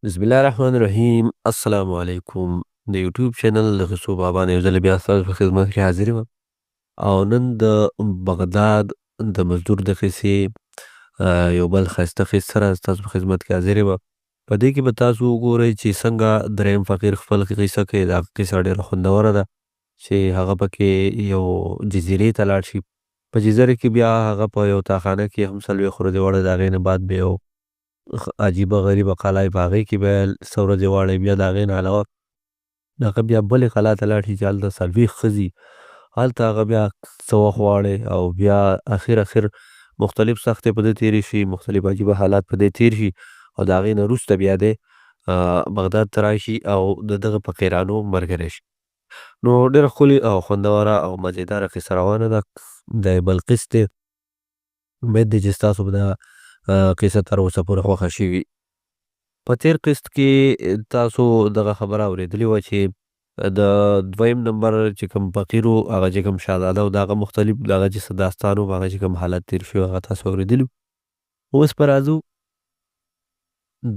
بسم الله الرحمن الرحیم. السلام علیکم. د یوټیوب چینل د قصو بابا نه یو ځل بیا ستاسو په خدمت کې حاضر یم او نن د بغداد د مزدور د قصې یو بل ښایسته قصه سره ستاسو په خدمت کې حاضر یم. په دې کې به تاسو وګورئ چې څنګه دریم فقیر خپل قصه کوي. دا قصه ډېره خوندوره ده چې هغه پکې یو جزیرې ته لاړ شي. په جزیره کې بیا هغه په یو تاخانه کې هم څلوېښت ورځې وړه د هغې نه بعد به یو عجیبه غریبه قلعه یې په هغې کې به څه ورځې واړی. بیا د هغې نه علاوه هغه بیا بلې قلعه ته لاړ شي چې هلته څلوېښت ښځې هلته هغه بیا څه وخت واړی او بیا اخر مختلف سختۍ په ده تېرې شي، مختلف عجیبه حالات په دې تېر شي او د هغې نه وروسته بیا دی بغداد ته راشي او د دغه فقیرانو ملګری شي. نو ډېره ښکلې او خوندوره او مزېداره قصه روانه ده. د بلقیس دی. امید دی چې ستاسو به دا قصه تر اوسه پورې خوښه شوي. په تېر قسط کې تاسو دغه خبره اورېدلې وه چې د دویم نمبر چې کوم فقیر و هغه چې کوم شهزاده و د هغه مختلف دغه چې څه داستان و هغه چې کوم حالت تېر شوی هغه تاسو اورېدلي وو. اوس به راځو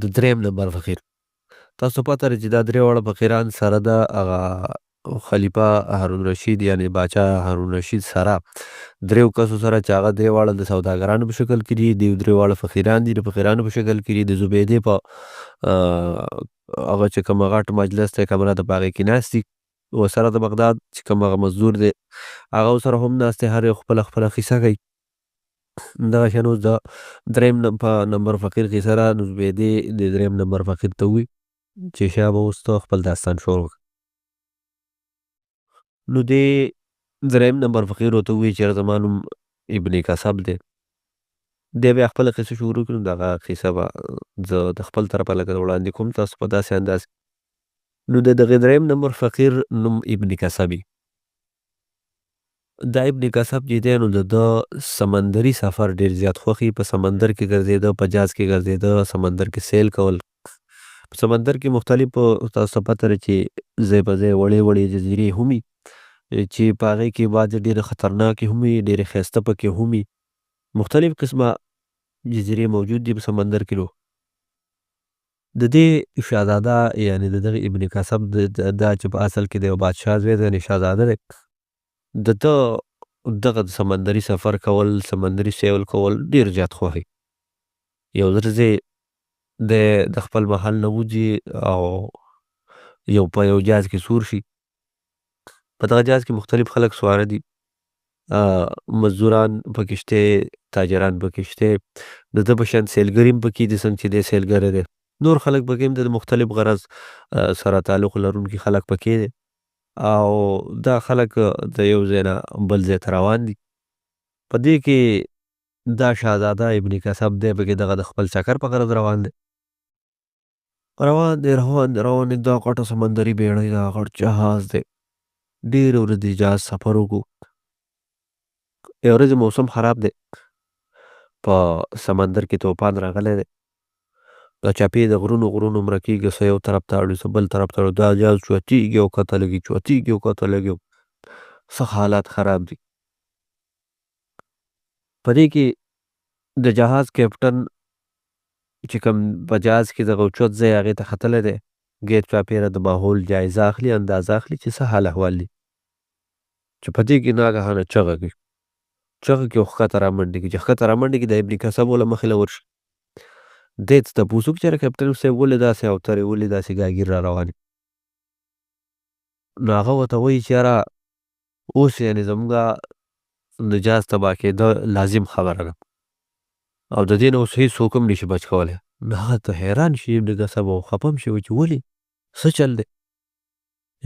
د دریم نمبر فقیر. تاسو پته لرئ چې دا درې واړه فقیران سره د هغه خلیفه هارون رشید یعنې باچا هارون رشید سره دریو کسو سره چې هغه درې واړه د سوداګرانو په شکل کې دي، دیو درې واړه فقیران دي د فقیرانو په شکل کې دي. د زبیدې په هغه چې کوم غټ مجلس دی کمره ده په هغې کې ناست دي. ورسره د بغداد چې کوم هغه مزدور دی هغه ورسره هم ناست دی. هر یو خپله قصه کوي. دغه شان اوس د دریم په نمبر فقیر قصه ده. نو زبیدې د دریم نمبر فقیر ته ووایي چې شاه به اوس ته خپل داستان شروع کړه. نو دې دریم نمبر فقیر ورته ووایي چې زما نوم ابن کسب دی. دی بیا خپله قصه شروع کړي. نو دغه قصه به زه د خپل طرفه لکه وړاندې کوم تاسو په داسې انداز. نو د دغه دریم نمبر فقیر نوم ابن کسبي. دا ابن کسب چې دی نو د ده سمندري سفر ډېر زیات خوښي. په سمندر کې ګرځېده، په جهاز کې ګرځېده، سمندر کې سیل کول. په سمندر کې مختلف تاسو ته پته ده چې ځای په ځای وړې وړې جزیرې هم وي چې په هغې کې بعضې ډېرې خطرناکې هم وي، ډېرې ښایسته پکې هم وي. مختلف قسمه جزیرې موجود دي په سمندر کې. نو د دې شهزاده یعنې د دغه ابن کسب دا چې په اصل کې د یو بادشاه زوی دی، یعنې شهزاده دی. د ده دغه سمندري سفر کول، سمندري سیل کول ډېر زیات خوښوي. یو ځل دی د خپل محل نه وځي او په یو جهاز کې سور شي. په دغه جهاز کې مختلف خلک سواره دي. مزدوران پکې شته، تاجران پکې شته، د ده په شان سیلګر هم پکې دي څنګه چې دی سیلګری دی. نور خلک پکې هم د مختلف غرض سره تعلق لرونکي خلک پکې دي او دا خلک د یو ځای نه بل ځای ته روان دي. په دې کې دا شهزاده ابن کسب دی پکې دغه د خپل چکر په غرض روان دی. روان دی دا غټه سمندري بیړۍ ده، غټ جهاز دی. ډېرې ورځې جهاز سفر وکړو. یو ورځ موسم خراب دی، په سمندر کې توپان راغلی دی. دا چاپې د غرونو مړه کېږي، څه یو طرف ته اړوي، څه بل طرف ته اړوي. دا جهاز چوتېږي او کښته لګي، چوتېږي او کښته لګي. سخت حالات خراب دي. په دې کې د جهاز کیپټن چې کوم په جهاز کې دغه اوچت ځای هغې ته ختلی دی، ګیر چاپېره د ماحول جایزه اخلي، اندازه اخلي چې څه حال احوال دي. چې په دې کې ناګهانه چغه کوي او ښکته رامنډې کړي. چې ښکته رامنډې کړي د ابن کسب له مخې له ورشي. دی ته تپوس وکړي چې یاره کیپټن صاحب ولې داسې اوترې، ولې داسې ګاګیر را روان یې؟ نو هغه ورته وایي چې یاره اوس یعنې زموږ د جهاز تباه کېده لازم خبره ده او د دې نه اوس هېڅوک هم نشي بچ کولی. نو هغه ته حیران شي ابن کسب او خفه هم شي چې ولې څه چل دی؟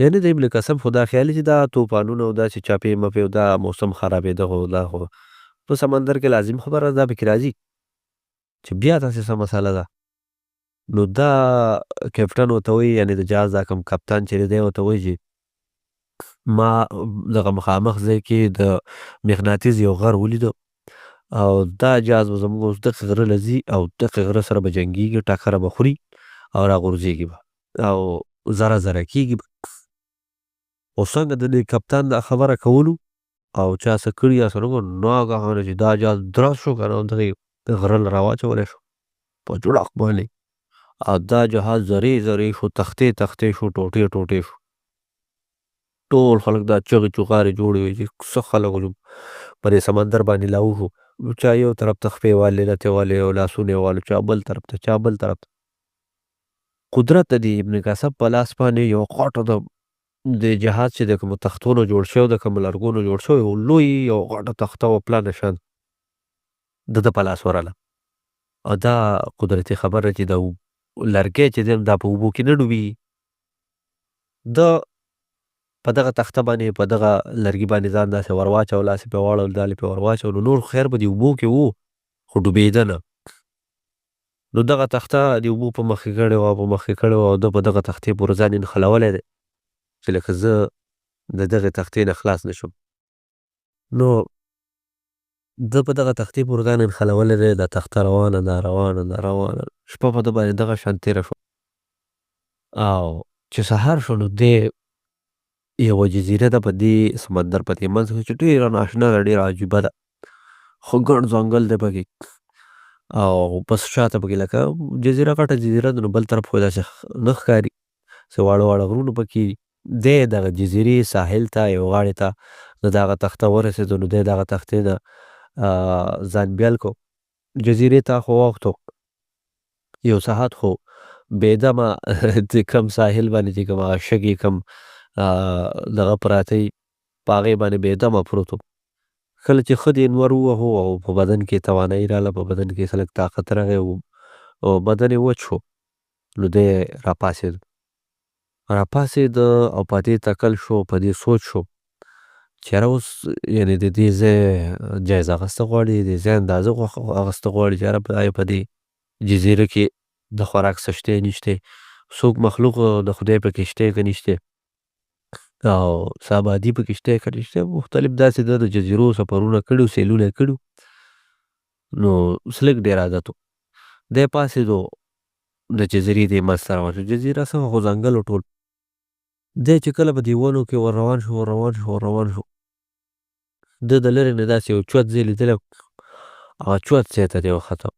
یعنې د ابن کسب خو دا خیال چې دا طوفانونه او داسې چاپې مپې او دا موسم خرابېده خو دا خو په سمندر کې لازم خبره ده، دا پکې راځي چې بیا داسې څه مسله ده. نو دا کیپټن ورته وایي، یعنې د جهاز دا کوم کپتان چې دی ورته وایي چې ما دغه مخامخ ځای کې د مغناطیس یو غر ولیده او دا جهاز به زموږ اوس دغه غره له ځي او دغه غره سره به جنګېږي، ټکره به خوري او راغورځېږي به او زره کېږي به. او څنګه د دې کپتان دا خبره کولو او چا څه کړي یا څه نه کړي، ناګهانه چې دا جهاز درز شو که نه او دغې غره له راواچولی شو په جوړښت باندې او دا جهاز ذرې ذرې شو، تختې تختې شو، ټوټې ټوټې شو. ټول خلک دا چغې چوغارې جوړې وې چې څه خلک وو په دې سمندر باندې لاهو شو. چا یو طرف ته خپې والې لتې والې او لاسونه یې والو، چا بل طرف ته، چا بل طرف ته. قدرت د دې ابن کثب په لاس باندې یو غټه د جهاز چې د کومو تختونو جوړ شوی، د کومو لرګونو جوړ شوی و، لوی یو غټه تخته وه پلانه شان د ده په لاس ورغله. او دا قدرتي خبره چې د لرګی چې دی دا په اوبو کې نه ډوبېږي. ده په دغه تخته باندې په دغه لرګي باندې ځان داسې ور واچو، لاس یې پرې واړول، دال یې پرې ور واچول، نو نور خیر به د اوبو کې وو خو ډوبېده نه. نو دغه تخته د اوبو په مخ کې کړې وه، په مخ کې کړې وه او ده په دغه تختې پورې ځان یې نښلولی دی چې لکه زه د دغې تختې نه خلاص نه شم. نو ده په دغه تختې پورې ځان یې نښلولی دی، دا تخته روانه ده روانه ده روانه ده. شپه په ده باندې دغه شان تېره شوه. او چې سهار شو نو دی یوه جزیره ده په دې سمندر په دې منځ کې چې ډېره ناشنا ده، ډېره عجیبه ده، خو ګڼ ځنګل دی پکې. او بس شاته پکې لکه جزیره غټه جزیره ده، نو بل طرف خو داسې نه ښکاري، څه واړه واړه غرونه پکې دي. دی دغه جزیرې ساحل ته یو غاړې ته د دغه تخته ورسېدو، نو دی دغه تختې نه ځان بیل کو. جزیرې ته خو واوښتو، یو ساعت خو بېدمه د کم ساحل باندې چې کوم هغه شګې کم دغه پراته وي په هغې باندې بېدمه پروت وم. کله چې ښه د انور ووهو او په بدن کې توانایي راغله، په بدن کې څه لږ طاقت راغی او بدن یې وچ شو، نو دی راپاڅېد. راپاڅېده او په دې تکل شو، په دې سوچ شو چې یاره اوس یعنې د دې ځای جایزه اخیسته غواړي، د ځای اندازه اخیسته غواړي چې یاره آیا په دې جزیره کې د خوراک څه شتی نشتی، څوک مخلوق د خدای پکې شتی که نشتی، او څه ابادي پکې شتی که نشتی. مختلف داسې ده د جزیرو سفرونه کړي وو، سیلونه یې کړي وو، نو اوس لږ ډېر عادت وو. دی پاڅېدو د جزیرې دې منځ ته روان شو. جزیره څه وه خو ځنګل و ټول. دی چې کله په دې ونو کې ور روان شو ور روان شو ور روان شو، ده د لرې نه داسې یو چوت ځای لیدلی، هغه چوت ځای ته دی وختو.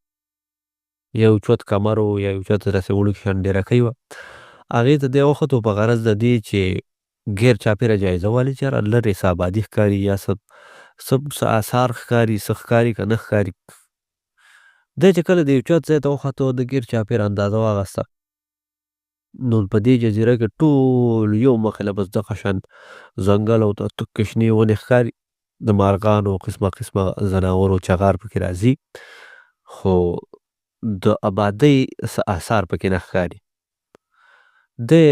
یو چوت کمر و یا یو چوت داسې وړوکې شان ډیرکۍ وه، هغې ته دی وختو په غرض د دې چې غیر چاپېره جایزه والي چې یاره لرې څه ابادي ښکاري یا څه آثار ښکاري، څه ښکاري که نه ښکاري. دی چې کله د یو چوت ځای ته وختو، د غیر چاپېره اندازه واخیسته، نو په دې جزیره کې ټول یو مخې له بس دغه شان ځنګل او تکې شنې ونې ښکاري، د مارغانو قسمه قسمه ځناورو چغار پکې راځي، خو د ابادۍ څه آثار پکې نه ښکاري. دی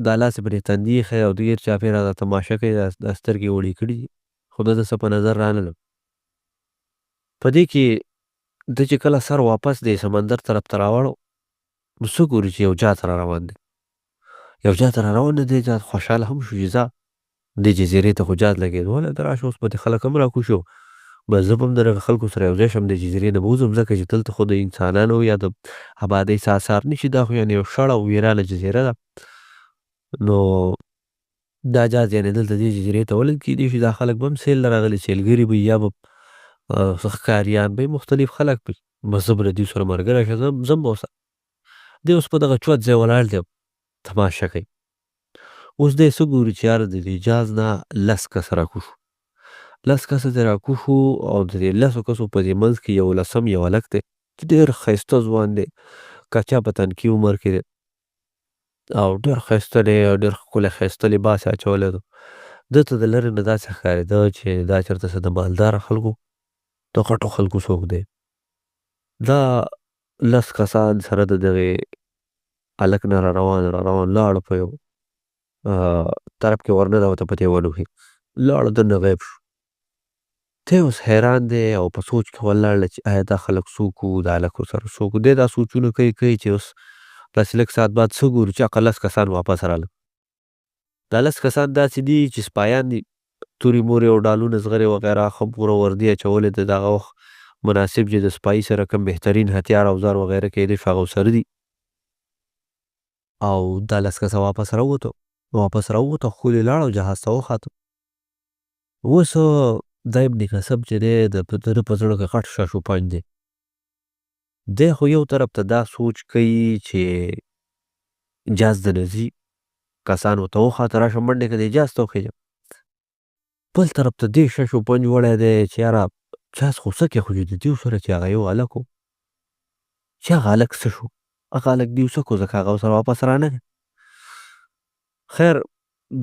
دا لاس یې پرې تندي ایښی او د غیر چاپېره دا تماشه کوي، دا سترګې وړې کړي دي، خو ده ته څه په نظر راننه. په دې کې ده چې کله سر واپس دی سمندر طرف ته راوړو، نو څه ګوري چې یو جات را روان دی. یو جات را روان دی، دی جات خوشحاله هم شو چې ځه دې جزیرې ته خو جات لګېدو، ولی ته راشه اوس به دې خلک هم راکوز شو، بس زه به هم د دغه خلکو سره یو ځای شم، د جزیرې نه به وځم، ځکه چې دلته خو د انسانانو یا د ابادۍ څه آثار نشي، دا خو یعنې یو شړه او ویرانه جزیره ده. نو دا جات یعنې دلته دې جزیرې ته ولې کیدای شي دا خلک به هم سیل له راغلي، سیلګري به یا به څه ښکاریان به مختلف خلک به بس زه به له دوی سره ملګری شم، ځم به ورسره. دی اوس په دغه چوت ځای ولاړ دی، تماشه کوي. اوس دی څه ګوري چې یاره د دې جهاز نه 10 کسه راکوز شو، 10 کسه ترې راکوز شو او د دې 10 کسو په دې منځ کې یو لسم یو هلک دی چې ډېر ښایسته ځوان دی، کچا په تنکي عمر کې دی او ډېر ښایسته دی او ډېر ښکلی ښایسته لباس یې اچولی دی. ده ته د لرې نه داسې ښکارېده چې دا چېرته څه د مالداره خلکو د غټو خلکو څوک دی. دا 10 کسان سره د دغې هلک نه را روان لاړه په یو طرف کې ورننوته په دې ونو کې، لاړه دننه غیب شو. دی اوس حیران دی او په سوچ کې ولاړ دی چې آیا دا خلک څوک وو، دا هلک ورسره څوک وو. دی دا سوچونه کوي چې اوس داسې لږ ساعت بعد څه ګورو چې هغه 10 کسان واپس راغلل. دا 10 کسان داسې دي چې سپایان دي، تورې مورې او ډالونه زغرې وغیره ښه پوره وردي اچولې ده، د هغه وخت مناسب چې د سپایي سره کوم بهترین هتیار اوزار وغیره کیدای شي هغه ورسره دي. او دا 10 کسه واپس راووتو ښکلې لاړ او جهاز ته وختو. اوس دا ابن کثب چې دی د ده په زړه کې غټ شاشوپنج دی. دی خو یو طرف ته دا سوچ کوي چې جاز د نه ځي، کسان ورته وخاته راشه منډې که د جاز ته وخېژم. بل طرف ته دې شش و پنج وړی دی چې یاره جاز خو څه کېښودي د دې سره چې هغه یو هلک و، چې هغه هلک څه شو؟ هغه هلک دې څه کړو ځکه هغه ورسره واپس رانغی. خیر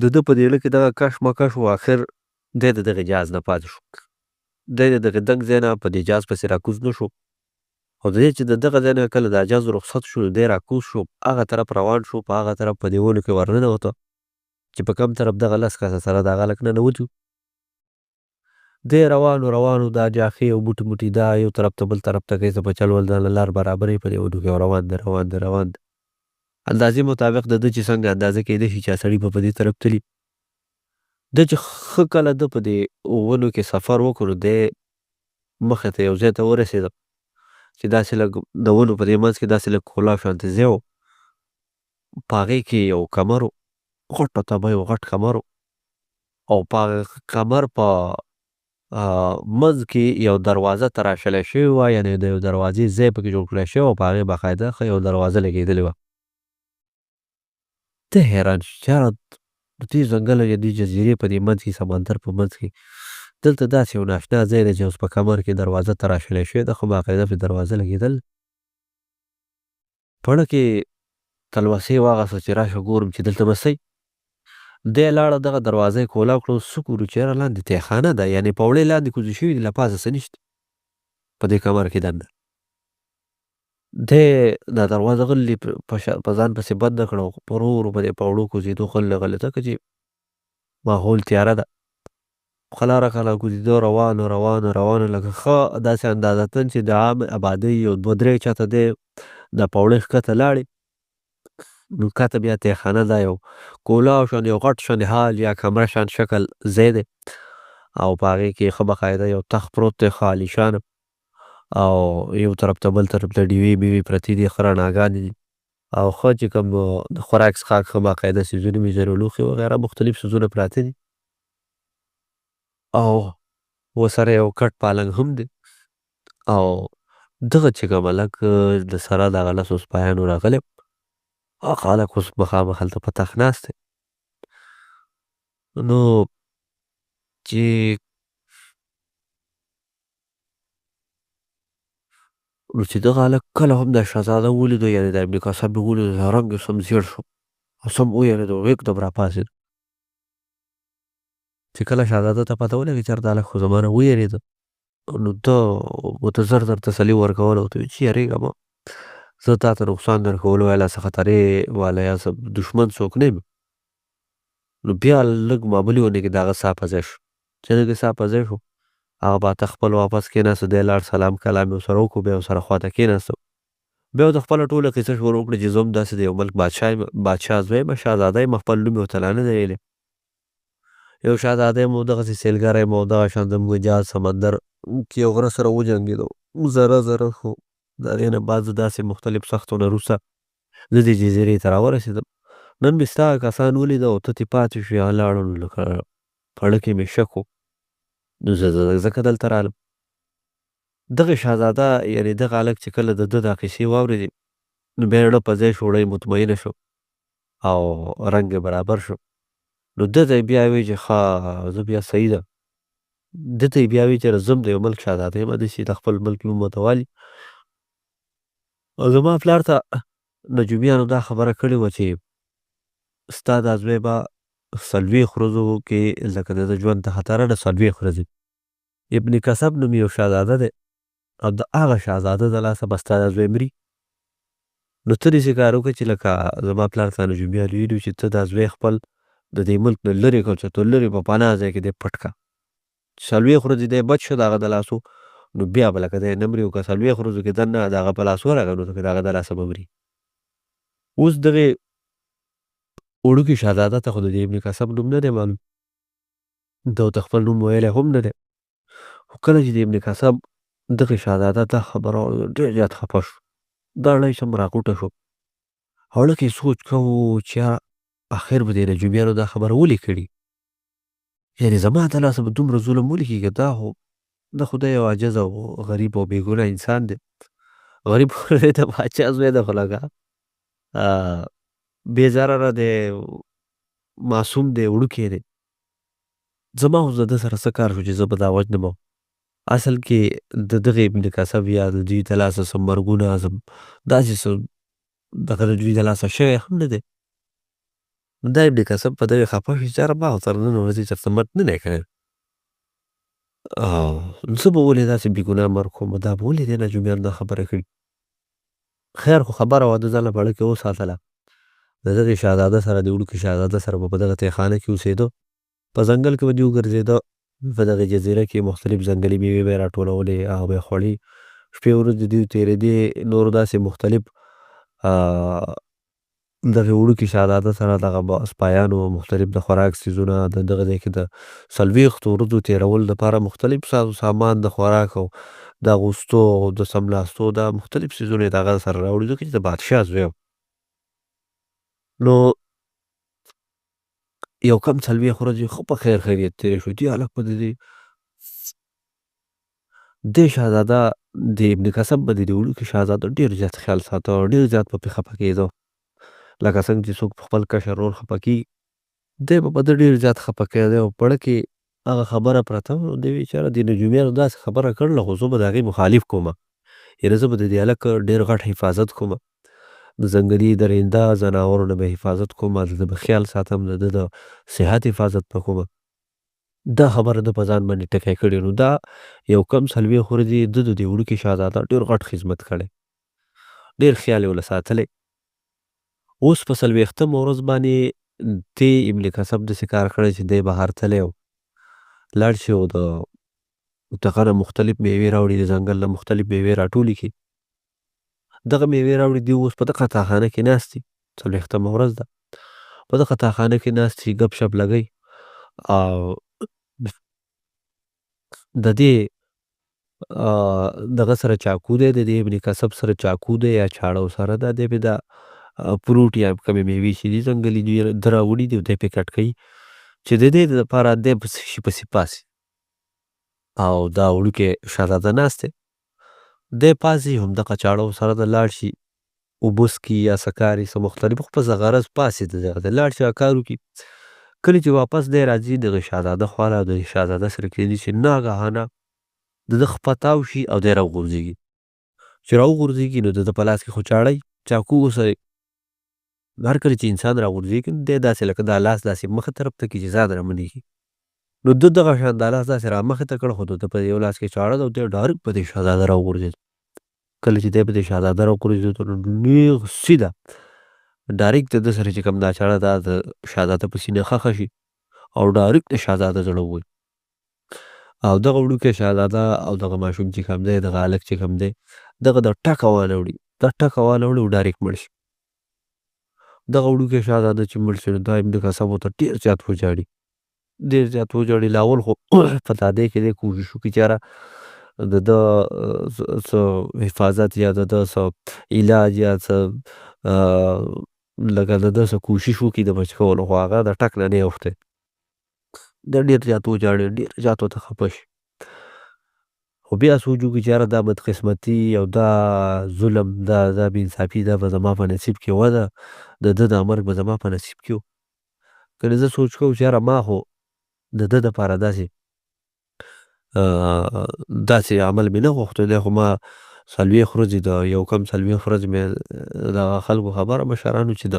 د ده په دې زړه کې دغه کشمکش و، اخر دی د دغې جاز نه پاتې شو. دی د دغې دنګ ځای نه په دې جاز پسې راکوز نه شو، او د دې چې د دغه ځای نه کله دا جاز رخصت شو دی راکوز شو، هغه طرف روان شو، په هغه طرف په دې ونو کې ورننوته چې په کوم طرف دغه 10 کسه سره دغه هلک ننوتي. دی روان و دا جاښې او بوټي موټي دا یو طرف ته بل طرف ته کوي څه په چل ول دا لار برابرې په دې ونو کې روان دی. اندازې مطابق د ده چې څنګه اندازه کېدی شي چې سړي به په دې طرف تلي. ده چې ښه کله ده په دې ونو کې سفر وکړو، دی مخې ته یو ځای ته ورسېده چې داسې لږ د ونو په دې منځ کې داسې لږ کولاو شانتې ځای و، په هغې کې یو کمر و، غټه تبه یو غټ کمر و، او په هغه کمر په منځ کې یو دروازه تراشلی شوې وه، یعنې د یو دروازې ځای پکې جوړ کړی شوی و، په هغې باقاعده ښه یو دروازه لګېدلې وه. ته حیران شي چې یاره د دې ځنګل او دې جزیرې په دې منځ کې سمندر په منځ کې دلته داسې یو ناشنا ځای دی چې اوس په کمر کې دروازه تراشلی شوې ده، خو باقاعده پرې دروازه لګېدل. پړه کې تلوسې واغسته چې راشه ګورم چې دلته به څه. دی لاړه دغه دروازه یې کولاو کړه، څه ګورو چې یاره لاندې تیخانه ده، یعنې پوړۍ لاندې کوزې شوي دي، له پاسه څه نشته په دې کمر کې دننه. دی دا دروازه غلې په ځان پسې بنده کړه او په ورو ورو په دې پوړو کوزېدو غلې ځکه چې ماحول تیاره ده. خلاره کله کوزېدو روانه لکه ښه داسې اندازتن چې د عام آبادۍ یو 2-3 چته دی دا پوړۍ ښکته لاړې، نو ښکته بیا تیخانه ده، یو کولاو شان یو غټ شان حال یا کمره شان شکل ځای دی، او په هغې کې ښه باقاعده یو تخت پروت دی ښه عالیشانه، او یو طرف ته بل طرف ته ډیوې بیوې پرتې دي، ښه رڼاګانې دي، او ښه چې کوم د خوراک څښاک ښه باقاعده څیزونه میزونه لوښي وغیره مختلف څیزونه پراته دي، او ورسره یو کټ پالنګ هم دی. او دغه چې کوم هلک د سره دغه 10 سپایانو راغلی، هغه هلک اوس مخامخ هلته په تخت ناست دی. نو چې دغه هلک کله هم دا شهزاده ولیدو، یعنې د ابن قاسم یې ولیدو، رنګ یې سم زیړ شو او سم ویرېدو، یکدم راپاڅېد. چې کله شهزاده ته پته ولګېده چې یاره دا هلک خو زما نه ویرېده، نو ده ورته زر تسلي ورکوله، ورته ویل چې یارېږه مه، زه تا ته نقصان در کولو یا څه خطرې والا یا څه دشمن څوک نه یم. نو بیا لږ معمولي ونه کې د هغه ساه په ځای شو. چې لږ ساه په ځای شو، هغه باته خپل واپس کېناسته، دی لاړ سلام کلام یې ورسره وکړو، بیا ورسره خواته کېناسته، بیا ورته خپله ټوله قصه شروع کړه چې زه هم داسې د یو ملک بادشاه زوی یم، شهزاده یم، خپل نوم یې ورته لا نه دی ویلی، یو شهزاده یم او دغسې سیلګری یم او دغه شان زموږ جال سمندر کې یو غره سره وجنګېدو، زره خو د هغې نه بعد زه داسې مختلف سختو نه وروسته زه دې جزیرې ته راورسېدم، نن مې ستا کسان ولیده او ته ترې پاتې شوې، هغه لاړل، نو لکه پړه کې مې شک و، نو زه ځکه دلته رالم. دغه شهزاده یعنې دغه هلک چې کله د ده دا قصې واورېدې، نو بیا یې زړه په ځای شو، زړه یې مطمئنه شو او رنګ یې برابر شو. نو ده ته یې بیا وایي چې ښه زه بیا صحیح ده، ده ته یې بیا وایي چې زه هم د یو ملک شهزاده یم، داسې د خپل ملک نوم ورته والي، او زما پلار ته نجومیانو دا خبره کړې وه چې ستا دا زوی به 40 ورځو کې لکه د ده ژوند ته خطره ده، 40 ورځې. ابن کسب نوم یو شهزاده دی او د هغه شهزاده د لاسه به ستا دا زوی مري، نو ته داسې کار وکړه چې لکه زما پلار ته نجومیان ویلي چې ته دا زوی خپل د دې ملک نه لرې کړه، چې ته لرې په پناه ځای کې دی پټ کړه، 40 ورځې دی بچ شو د هغه د لاسو، نو بیا به لکه دی نه مري، او که 40 ورځو کې دننه د هغه په لاس ورغی، نو د هغه د لاسه به مري. اوس دغې وړوکي شهزاده ته خو د دې ابن کسب نوم نه دی معلوم، ده ورته خپل نوم ویلی هم نه دی، خو کله چې د ابن کسب دغې شهزاده دا خبره واورېده، ډېر زیات خفه شو، دا ړی سم راغوټه شو، هلک یې سوچ کوو چې یاره اخر به دې نجومیانو دا خبره ولې کړي، یعنې زما د لاسه به دومره ظلم ولې کېږي، دا خو دی یو عاجز او غریب او بېګناه انسان دی، غریب خو دی د باچا زوی دی خو لږه بې ضرره دی، معصوم دی، وړوکی دی. زما خو د ده سره څه کار شو چې زه به دا وژنمه. اصل کې د دغې ابن کسب یا د دوی د لاسه څه مرګونه داسې څه دغه د دوی د لاسه شوی هم نه دی. نو دا ابن کسب په دغې خفه شو چې یاره ما خو تر نن ورځې چېرته مرګ نه دی کړی. زه به ولې داسې بې ګناه مرګ کوم، دا به ولې دې نجومیان دا خبره کړي. خیر خو خبره وه د ځان له بړکې وساتله. د دغې شهزاده سره د وړوکي شهزاده سره به په دغه تیخانه کې اوسېده. په ځنګل کې به دې وګرځېده. په دغې جزیره کې مختلف ځنګلي مېوې به یې راټولولې او به یې خوړې. شپې ورځې دې تېرېدې. نور داسې مختلف دغې وړوکي شهزاده سره دغه سپایانو مختلف د خوراک څیزونه د دغه ځای کې د 40 ورځو تېرولو دپاره مختلف ساز و سامان د خوراک او د اغوستو او د څملاستو دا مختلف څیزونه یې د هغه سره راوړي ځکه چې د بادشاه زوی و. نو یو کم 40 ورځې خو په خیر خیریت تېرې شوې. دې هلک به دې شهزاده د ابن کسب به د وړوکي شهزاده ډېر زیات خیال ساته او ډېر زیات په پې خفه کېده. لکه څنګه چې څوک په خپل کشر ورور خفه کېږي، دی به په ده ډېر زیات خفه کېده او په زړه کې هغه خبره پرته وه. دی وایي چې یاره دې نجومیانو داسې خبره کړله خو زه به د هغې مخالف کومه. یعنې زه به د دې هلک ډېر غټ حفاظت کومه. د ځنګلي درنده ځناورو نه به حفاظت کومه، د ده به خیال ساتم، د ده د صحت حفاظت به کومه. دا خبره ده په ځان باندې ټکی کړې. نو دا یو کم 40 ورځې ده د دې وړوکي شهزاده ډېر غټ خدمت کړی. ډېر خیال یې ورله ساتلی. اوس په 40مه ورځ باندې دې ابن کسب داسې کار کړی چې دی بهر تللی و. لاړ شي او د دغه نه مختلف میوې راوړي، د ځنګل نه مختلف میوې راټولې کړي. دغه میوې راوړي. دی اوس په دغه تاخانه کې ناست دي. 40مه ورځ ده. په دغه تاخانه کې ناست دي، ګپ شپ لګوي او د دې دغه سره چاقو دی، د دې ابن کسب سره چاقو دی یا چاړه ورسره ده. دی پې دا فروټ یا کومې میوې چې دي ځنګلي دوی ده راوړي دي، دی پې کټ کوي چې د دې دپاره دی په شي پسې پاسي. او دا وړوکی شهزاده ناست دی. دی پاڅي، همدغه چاړه ورسره ده، لاړ شي اوبه څښي یا څه کار یې څه مختلف خو په غرض پاڅي د دغه دی، لاړ شي هغه کار وکړي. کله چې واپس دی راځي دغه شهزاده خواله او د شهزاده سره کښېني چې ناګهانه د ده خپه تاو شي او دی راوغورځېږي. چې راوغورځېږي نو د ده په لاس کې خو چاړه وي، چاقو ورسره. هر کله چې انسان راغورځېږي نو دی داسې لکه دا لاس داسې مخې طرف ته کړي چې ځان رامنېږي. نو ده دغه شان دا لاس داسې رامخې ته کړ خو د ده په یو لاس کې چاړه ده او دی ډایرکټ په دې شهزاده راوغورځېد. کله چې دی په دې شهزاده راوغورځېد نو نیغ سیده ډایرکټ د ده سره چې کوم دا چاړه ده د شهزاده په سینه ښخه شي او ډایرکټ د شهزاده زړه ووهي. او دغه وړوکی شهزاده او دغه ماشوم چې کوم دی، دغه هلک چې کوم دی، دغه د ټکه وانه وړي. دا ټکه وانه وړي او ډایرکټ مړ شي. دغه وړوکی شهزاده چې مړ شي نو دا ابن کسب ورته ډېر زیات وژاړي. ډېر زیات وژاړي. لاول خو په تادۍ کې دی کوشش وکړي چې یاره د ده څه حفاظت یا د ده څه علاج یا څه لکه د ده څه کوشش وکړي د بچ کولو، خو هغه د ټک نه نه اوښتی. دی ډېر زیات وژاړي، ډېر زیات ورته خفه شي. خو بیا سوچ وکړي چې یاره دا بدقسمتي او دا ظلم، دا بې انصافي دا به زما په نصیب کې وه، د ده دا مرګ به زما په نصیب کې و. کنې زه سوچ کوم چې یاره ما خو د ده دپاره داسې عمل مې نه غوښته. دی خو ما 40 ورځې د یو کم 40 ورځې مې دغه خلکو خبره مشرانو چې د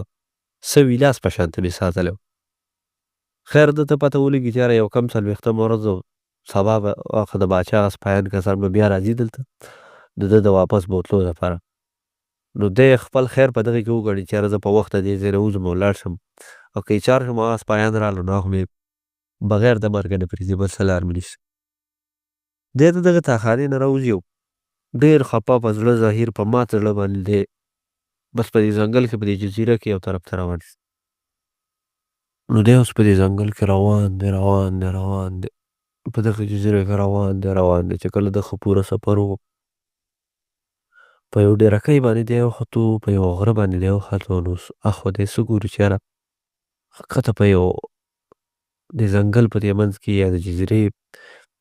سوي لاس په شانته مې ساتلی و. خیر ده ته پته ولګي چې یاره یو کم 40مه ورځ و، سبا به هغه د باچا هغه سپایان کسان به بیا راځي دلته د ده د واپس بوتلو لپاره. نو دی خپل خیر په دغې کې وګڼي چې یاره زه په وخته دې ځای نه وځم او لاړ شم او که یې چار شم هغه سپایان رالو نو هغه مې بغیر د مرګه نه پرېږدي، بل څه لار مې نشته. دی د دغه تاخانې نه راوځي او ډېر خفه په زړه ظاهر په مات زړه باندې دی بس په دې ځنګل کې په دې جزیره کې یو طرف ته روان شي. نو دی اوس په دې ځنګل کې روان دی په دغه جزیره کې روان دی چې کله د ښه پوره سفر و په یو ډیرکۍ باندې دی وختو، په یو غره باندې دی وختو. نو اخوا دی څه ګوري چې یاره ښکته په یو د ځنګل په دې منځ کې یا د جزیرې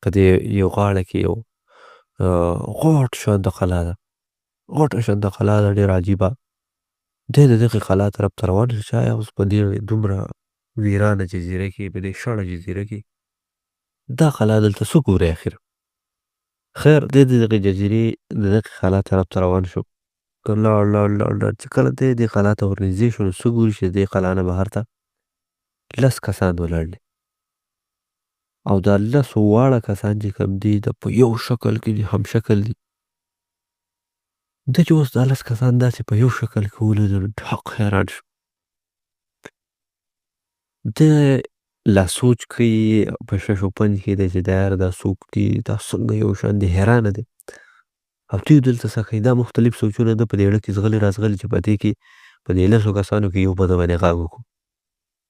په دې یو غاړه کې یو غټ شانته قلعه ده. غټه شنته قلعه ده ډېره عجیبه. دی د دغې قلعه طرف ته روان شو چې آیا اوس په دې دومره ویرانه جزیره کې په دې شړه جزیره کې دا قلعه دلته څه ګوري اخر. خیر دی د دغې جزیرې د دغې قلعه طرف ته روان شو. لاړ لاړ لاړ لاړ چې کله دی دې قلعه ته ورنږدې شو نو څه ګوري چې د دې قلعه نه بهر ته 10 کسان ولاړ دي او دا 10 واړه کسان چې کوم دي د په یو شکل کې دي هم شکل دي. ده چې اوس دا 10 کسان داسې په یو شکل کې ولیدل نو ډېر حیران شو. ده لا سوچ کوي په شش و پنج کې دی چې دا یاره دا څوک دي دا څنګه یو شان دي حیرانه دی او دوی دلته څه کوي دا مختلف سوچونه ده په دې اړه کې زغلي رازغلي چې په دې کې په دې 10 کسانو کې یو په ده باندې غږ وکړو.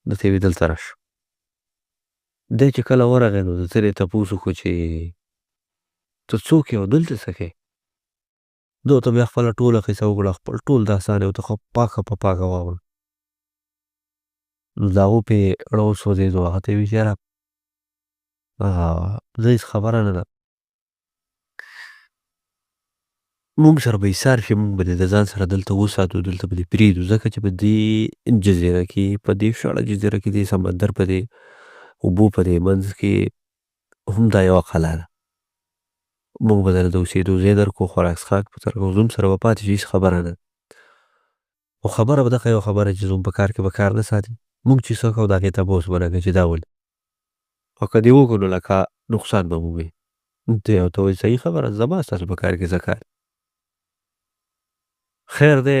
ده ته یې ویل دلته راشه. دی چې کله ورغی نو د ده یې تپوس وکړو چې ته څوک یې او دلته څه کوې؟ ده ورته بیا خپله ټوله قصه وکړه خپل ټول داستان یې ورته ښه پاکه په پاکه واوړه. نو د هغو پې زړه وسوځېدو هغه ته یې ویل چې یاره زه هېڅ خبره نه ده مونږ سره به ایسار شي مونږ به دې د ځان سره دلته وساتو دلته به دې پرېږدو ځکه چې په دې جزیره کې په دې شړه جزیره کې دې سمندر په دې اوبو په دې منځ کې هم دا یوه قلعه ده. مونږ به درله د اوسېدو ځای درکړو خوراک څښاک به درکړو زوم سره به پاتې شي هېڅ خبره نه ده. خو خبره به دغه یوه خبره چې زوم په کار کې به کار نه ساتي مونږ چې څه کوو د هغې تپوس به نه کوي چې دا ولې او که دې وکړو نو لکه نقصان به مومي. دی ورته وایي صحیح خبره زما ستاسو په کار کې څه کار. خیر دی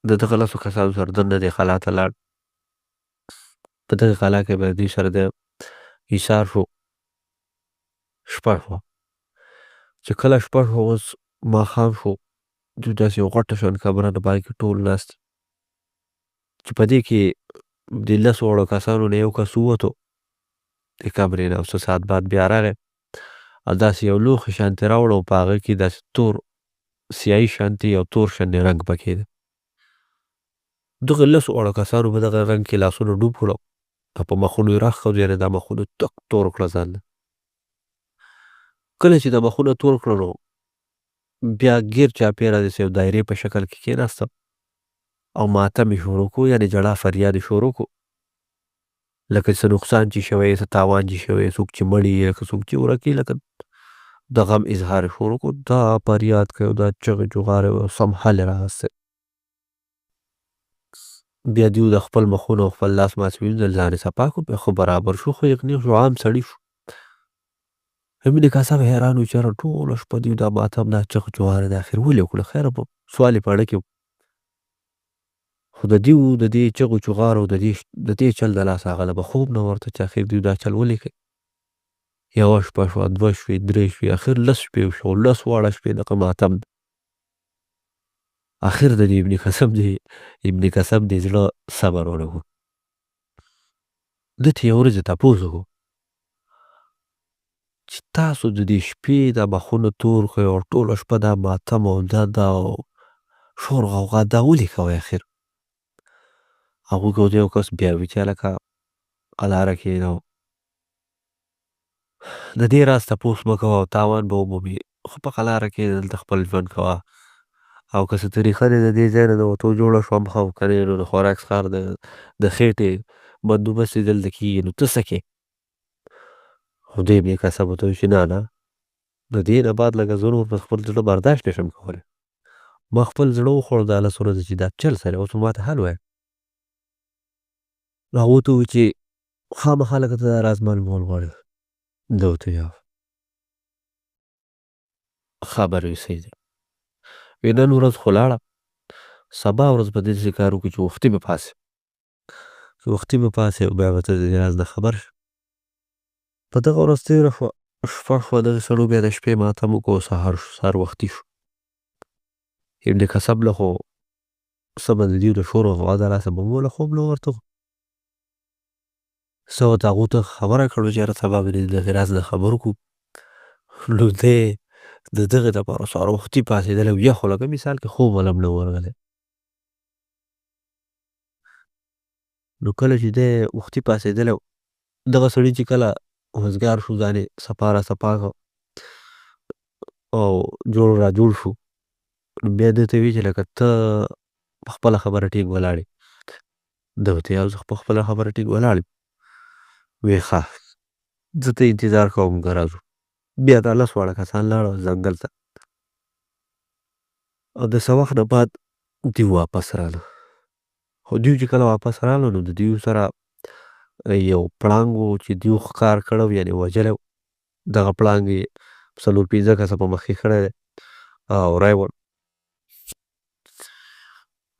د دغه 10 کسانو سره دننه دې قلعه ته لاړ. په دغې قلعه کې به دوی سره د ایسار شو. شپه شوه چې کله شپه شوه اوس ماښام شو دوی داسې یو غټه شان کمره د باندې ټول ناست چې په دې کې د 10 وړو کسانو نه یو کس ووتو د کمرې نه او څه ساعت بعد بیا راغی او داسې یو لوښی شانتې راوړه او په هغه کې داسې تور سیاهي شانتې یو تور شانې رنګ پکې دی. دغه 10 وړو کسانو په دغه رنګ کې لاسونه ډوب کړو او په مخونو یې راښکو یعنې دا مخونه تک تور کړه ځان نه. کله چې دا مخونه تور کړه نو بیا ګیر چاپېره داسې یو دایرې په شکل کې کېناستم او ماتم یې شروع کړو یعنې جړا فریاد یې شروع کړو لکه څه نقصان چې شوی څه تاوان چې شوی څوک چې مړي لکه څوک چې ورک لکه د غم اظهار یې شروع کړو دا فریاد کوي او دا چغې چغارې او سم حل یې راغستی. بیا دوی د خپل مخونه او خپل لاس ماس وینځل ځان یې صفا کړو بیا خو برابر شو خو یقیني شو عام سړي شو. امین کاسب حیران و چې یاره ټوله شپه دوی دا ماتم دا چغې چغارې د اخر ولې وکړه خیر په سوال یې په اړه کې خو د دوی د دې چغو چغارو د دې چل د لاسه هغه له به خوب نه ورته چې اخر دوی دا چل ولې کوي. یوه شپه شوه دوه شوې درې شوې اخر 10 شپې وشو 10 واړه شپې دغه ماتم اخر د دې ابن کسب دې زړه صبر ورغو. ده ته یې ورځې تپوس وکړو چې تاسو د دې شپې دا مخونه تور کړئ او ټوله شپه دا ماتم او دا شور غوغا دا ولې کوئ اخر. هغوی که یو کس بیا وي چې هلکه قلاره کښېنه د دې راز تپوس مه کوه او تاوان به ومومي خو په قلاره کښېنه دلته خپل ژوند کوه او که څه طریقه دې د دې ځای نه د وتو جوړه شوه هم ښه او که نه نو د خوراک څښاک د خېټې بندوبست یې دلته کېږي نو ته څه کوې. خو دې ابن کسب ورته وویل چې نه د دې نه بعد لکه زه نور په خپل زړه برداشت نه شم کولی ما خپل زړه وخوړ دا 10 ورځې چې دا چل سره اوس ما ته حل وایه. نو هغه ورته وویل چې خامخا لکه ته دا راز معلومول غواړې. ده ورته وویل خبر وي صحیح دی وی نن ورځ خو لاړه سبا ورځ به داسې کار وکړو چې وختي به پاڅې چې وختي به پاڅې او بیا به ته د دې راز نه خبر شې. په دغه ورځ تېره شوه شپه شوه دغې سړو بیا د شپې ماتم وکړو سهار شو سهار وختي شو. ابن کسب له خو څه به د دوی د شور او غوا د لاسه به موله خوب نه ورته څه ورته هغو ته خبره کړو چې یاره سبا به د دغې راز نه خبر وکړو. نو دی د دغې دپاره سهار وختي پاڅېدلی و یخ لکه مثال کې خوب ولم نه ورغلی. نو کله چې دی وختي پاڅېدلی دغه سړي چې کله وزګار شو ځان یې صفا را صفا کړ او جوړ را جوړ شو نو بیا ده ته وی چې لکه ته په خپله خبره ټینګ ولاړ یې. ده ورته ویل زه په خپله خبره ټینګ ولاړ یم. وی ښه زه ته انتظار کوم که راځو. بیا دا 10 واړه کسان لاړل ځنګل ته او د څه وخت نه بعد دوی واپس راغله. خو دوی چې کله واپس راغلل نو د دوی سره یو پړانګ و چې دوی ښکار کړی و یعنې وژلی و. دغه پړانګ یې 4-5 کسه په مخ کې کړی دی او ریوړ.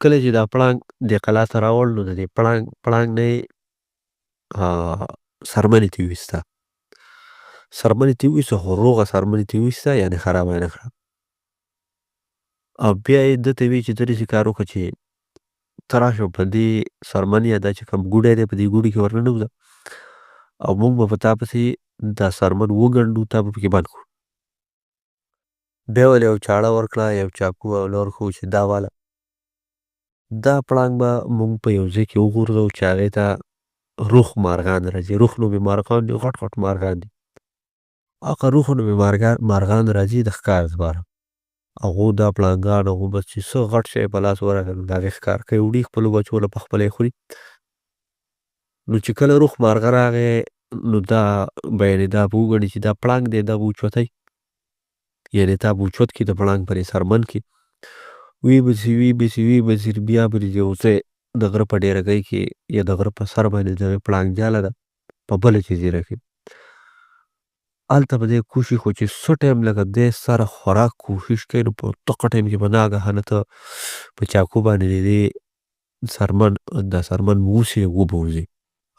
کله چې دا پړانګ دې قلا ته راوړ نو د دې پړانګ نه یې څرمنې ترې وایسته. څرمنې ترې وایسته خو روغه څرمنې ترې وایسته یعنې خرابه یې نه کړه. او بیا یې ده ته ویل چې ته داسې کار وکړه چې ته راشه په دې څرمن یا دا چې کوم ګوډی دی په دې ګوډي کې ورننوځه او موږ به په تا پسې دا څرمن وګنډو تا به پکې بند کړو. بیا ولې یو چاړه ورکړه یو چاقو له ورښود چې دا واله دا پړانګ به موږ په یو ځای کې وغورځوو چې هغې ته روح مارغان راځي. روح نومې مارغان دي غټ غټ مارغان دي. هغه روح نومې مارغان راځي د ښکار دپاره. هغو دا پړانګان هغو بس چې څه غټ شی په لاس ورغی نو د هغې ښکار کوي وړي خپلو بچو له پخپله یې خوري. نو چې کله روح مارغه راغی نو دا به یعنې دا به وګڼي چې دا پړانګ دی دا به اوچوتی یعنې تا به اوچت کړي د پړانګ پر څرمن کې ویې بیا به یو ځای د غره په ډیرګۍ کې یا د غره په سر باندې د هغې پړانګ جاله ده په بله جزیره کې هلته به دی کوشي خو چې څه ټایم لکه دی سره خوراک کوشش کوي نو په دغه ټایم کې به ناګهانه ته په چاقو باندې د دې دا څرمن موسې وبه وځي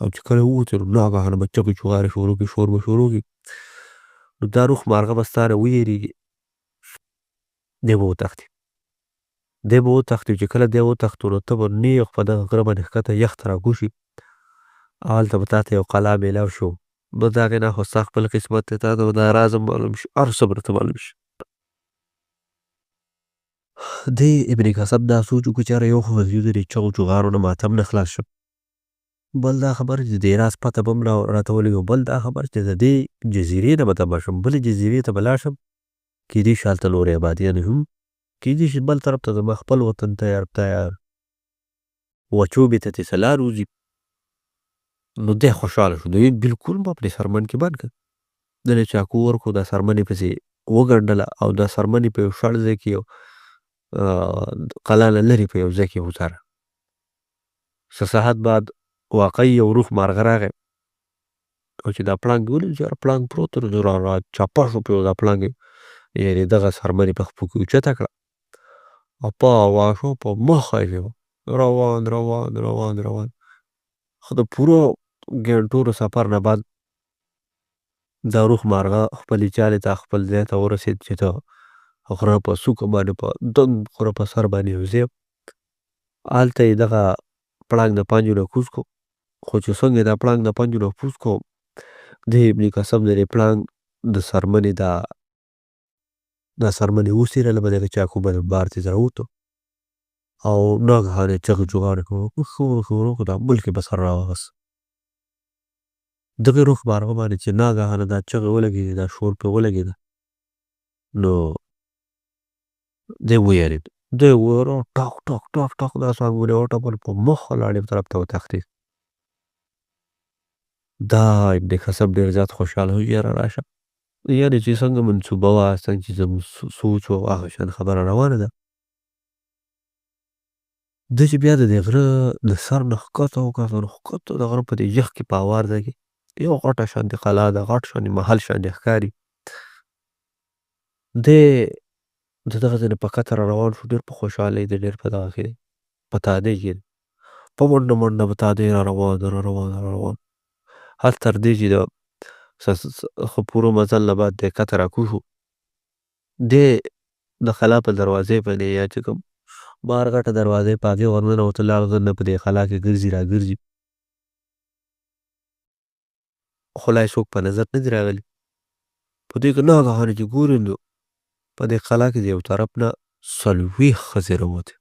او چې کله ووځي نو ناګهانه به چغې چغارې شروع کړي شور به شروع کړي نو دا روح مارغه به ستا نه ویرېږي دی به وتښتي. چې کله دی وتښتو نو ته به نیغ په دغه غره باندې ښکته یخ ته راکوشي او هلته به تا ته یو قلا میلاو شو. بس د هغې نه خو ستا خپل قسمت دی تا ته به دا راز هم معلوم شي هر څه به درته معلوم شي. دې ابن کثب دا سوچ وکړو چې یاره یو خو د دې چغو چغارو نه ماتم نه خلاص شم. بل دا خبر چې د دې راز پته به هم راته ولګي. بل دا خبر چې د دې جزیرې نه به تباه شم بلې جزیرې ته به لاړ شم کیدای شي هلته نورې آبادیانې هم کیدای شي بل طرف ته زما خپل وطن تیار وچوبې ته چې لار وځي نو دی خوشحاله شو. دوی بلکل ما پرې څرمن کې بند کړ. دله چاقو ورکړو دا څرمن یې پسې وګنډله او دا څرمن یې په یو شړ ځای کې یو قلا نه لرې په یو ځای کې وڅاره. څه ساعت بعد واقعي یو روح مارغه راغی او چې دا پړانګ یې ولید چې یاره پړانګ پروت دی نو را چاپه شو پرې دا پړانګ یعنې دغه څرمن یې په خپو کې اوچته کړه او په هوا شو په مخه یې روان خو د پوره ګنټونو سفر نه بعد دا روح مارغه خپلې چالې ته خپل ځای ته ورسېد چې د غره په څوکه باندې په دنګ غره په سر باندې یو ځای هلته یې دغه پړانګ د پنجو نه کوز کړو. خو چې څنګه یې دا پړانګ د پنجو نه کوز کړو د ابن کثب د دې پړانګ د څرمنې دا څرمنې وڅیرله به دغه چاقو باندې بار ترې راووتو او ناګهانه یې چغې چغارې شروع کړو دا ملک یې په سر راواغست. دغې روح مارغه باندې چې ناګهانه دا چغې ولګېدې دا شور پرې ولګېده نو دی ویرېد. دی ټاک ټاک ټاک ټاک دا سانګونه یې وټپل په مخه لاړې طرف ته وتښتېد. دا ابن کثب ډېر زیات خوشحاله شو یاره راشه یعنې چې څنګه منصوبه وه څنګه چې زموږ سوچ و هغه شان خبره روانه ده. ده چې بیا د دې غره د سر نه ښکته د غره په دې یخ کې په هوار ځای کې یو غټه شانتې قلا ده غټ شانې محل شانې ښکاري. دی د دغه ځای نه په کته را روان شو ډېر په خوشحالۍ دی ډېر په دغه کې دی په تادۍ کې دی په منډه منډه په تادۍ را روان هر تر دې چې د ښه پوره مزل نه بعد دی کته راکوز شو. دی د خلا په دروازې باندې یا چې کوم بار غټه دروازې په هغې ورننوتو لاړ نه په دې خلا کې ګرځي راګرځي خو لا یې څوک په نظر نه دي راغلي. په دې کې ناګهانه چې ګوري نو په دې خلا کې د یو طرف نه 40 ښځې راوتې.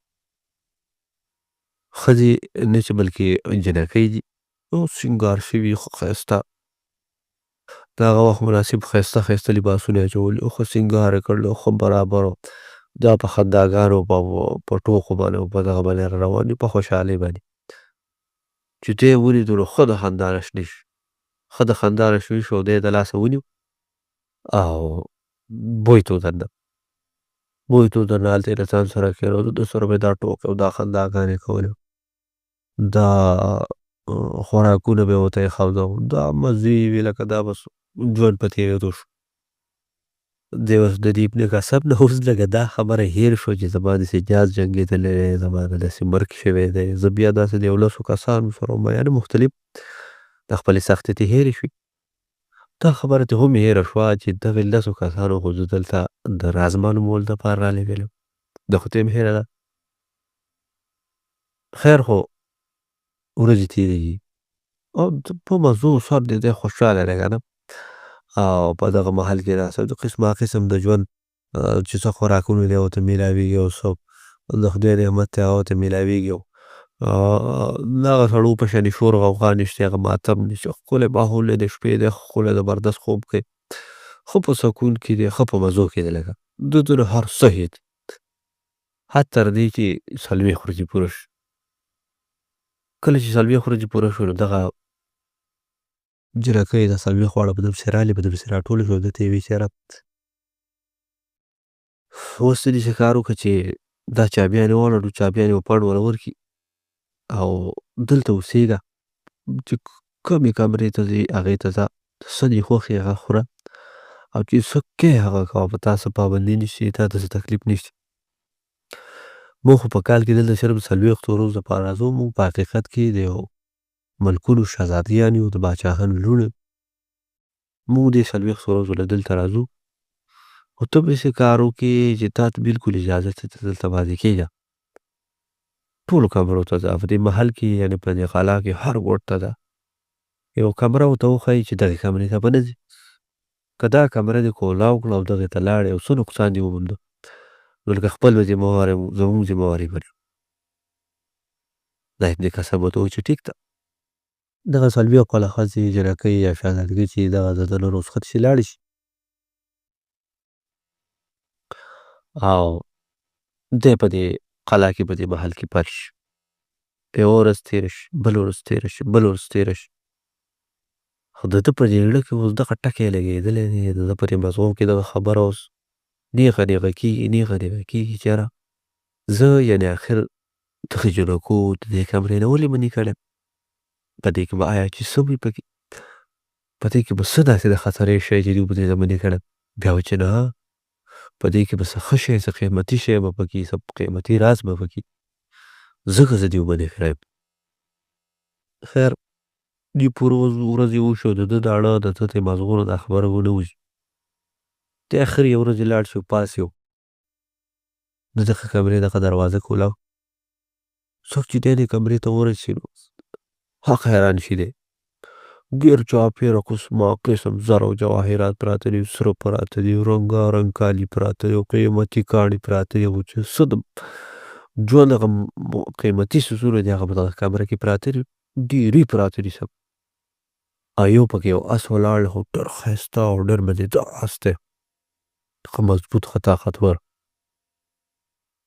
ښځې نه چې بلکې جنکۍ دي او سینګار شوي ښه ښایسته د هغه وخت مناسب ښایسته لباسونه یې اچولي ښه سینګار یې کړی ښه برابر دا په خنداګانو په ټوکو باندې او په دغه باندې را روان وي په خوشحالۍ باندې. چې ته یې ولیدو نو ښه د خندا نه شنې شو. ښه د خندا نه شنې شو او دی یې د لاسه ونیو او بوی ته ودانه. بوی ته ودانه هلته یې له ځان سره کېنولو ده سره به یې دا ټوکې او دا خنداګانې کولې. دا خوراکونه به یې ورته ایښودل. دا مزې یې وې لکه دا بس ژوند په تېرېدو شو. دی اوس د دې ابن کسب نه اوس لږه دا خبره هېر شوه چې زما داسې جاز جنګېدلی دی، زما نه داسې مرګ شوی دی. زه بیا داسې د یو لسو کسانو سره وم یعنې مختلف د خپلې سختۍ ترې هېرې شوې. دا خبره ترې هم هېره شوه چې دغې لسو کسانو خو زه دلته د راز معلومولو دپاره رالېږلی یم. دا خو ته هم هېره ده. خیر خو ورځې تېرېږي او په مزو سر دی دی خوشحاله دی که نه. او په دغه محل کې راسه د قسمه قسم د ژوند چې څه خوراکونه دي ورته میلاویږي او څه د خدای نعمت دی هغه ورته میلاویږي. دغه سړو په شانې شور غوغا نشته، هغه ماتم نشته، ښکلی ماحول دی، د شپې دی ښکلی زبردست خوب کوي، ښه په سکون کې دی، ښه په مزو کې دی. لکه دلته نو هر څه هېر حد تر دې چې څلوېښت ورځې پوره شي. کله چې څلوېښت ورځې پوره شو نو دغه جرګه یې د څلوېښت واړه به دپسې رالې به دپسې راټولې شوې. ده ته یې ویل چې یاره اوس ته داسې کار وکړه چې دا چابیانې واړه چابیانې به پڼ ونه ورکړي او دلته اوسېږه چې کومې کمرې ته ځې هغې ته ځه، څه دې خوښ یې هغه خوره او چې څه کوې هغه کوه، په تا څه پابندي نشته، تا ته څه تکلیف نشته. موږ خو په کال کې دلته صرف څلوېښتو ورځو دپاره راځو. موږ په حقیقت کې د یو ملکونو شهزادګیان یو، د باچاهانو لوڼې. موږ دې څلوېښتو ورځو له دلته راځو خو ته به داسې کار وکړې چې تا ته بلکل اجازه ته دلته پاتې کېږه. ټولو کمرو ته ځه په دې محل کې یعنې په دې قلعه کې هر ګوټ ته ځه. یو کمره ورته وښایي چې دغې کمرې ته به نه ځې. که دا کمره دې کولاو کړه او دغې ته لاړې او څه نقصان دې ومونده نو لکه خپل به ذمهواری زموږ ذمهواري به دا ابن کسب ورته وویل چې ټیک ده. دغه څلوېښت کاله ښځې جنکۍ یا شهزادګۍ چې دغه د نن رخصت شي لاړې شي او دی په دې قلعه کې په دې محل کې پاتې شي. یوه ورځ تېره شي، بله ورځ تېره شي، بله ورځ تېره شي. خو د ده په دې زړه کې اوس دغه ټکی لګېدلی دی، د ده په دې مزغو کې دغه خبره اوس نیغه نیغه کېږي، نیغه نیغه کېږي چې یاره زه یعنې آخر دغې جنکو د دې کمرې نه ولې منې کړی؟ په دې کې به آیا چې څه وي پکې؟ په دې کې به څه داسې د خطرې شی چې دوی به دې منې کړی؟ بیا وایي چې نه په دې کې به څه ښه شی، څه قیمتي شی به پکې، څه قیمتي راز به پکې، ځکه زه دې ومنې کړی یم. خیر دې پوره ورځې وشو، د ده داړه د ده د مزغو نه دا خبره ونه وځي. د اخر یوه ورځ لاړ شو پاڅېد د دغه کمرې دغه دروازه کولاو. څوک چې دی دې کمرې ته ورسېد نو حق حیران شي دی. ډېر چاپېره قسمه قسم زر او جواهرات پراته دي، سره پراته دي، رنګارنګ کالي پراته دي او قیمتي کاڼي پراته دي. خو چې څه د ژوند هغه قیمتي څیزونه دي هغه په دغه کمره کې پراته دي، ډېرې پراته دي سب. او یو پکې یو اس ولاړ دی خو ډېر ښایسته او ډېر مزېدار اس دی، ښه مضبوط ښه طاقتور.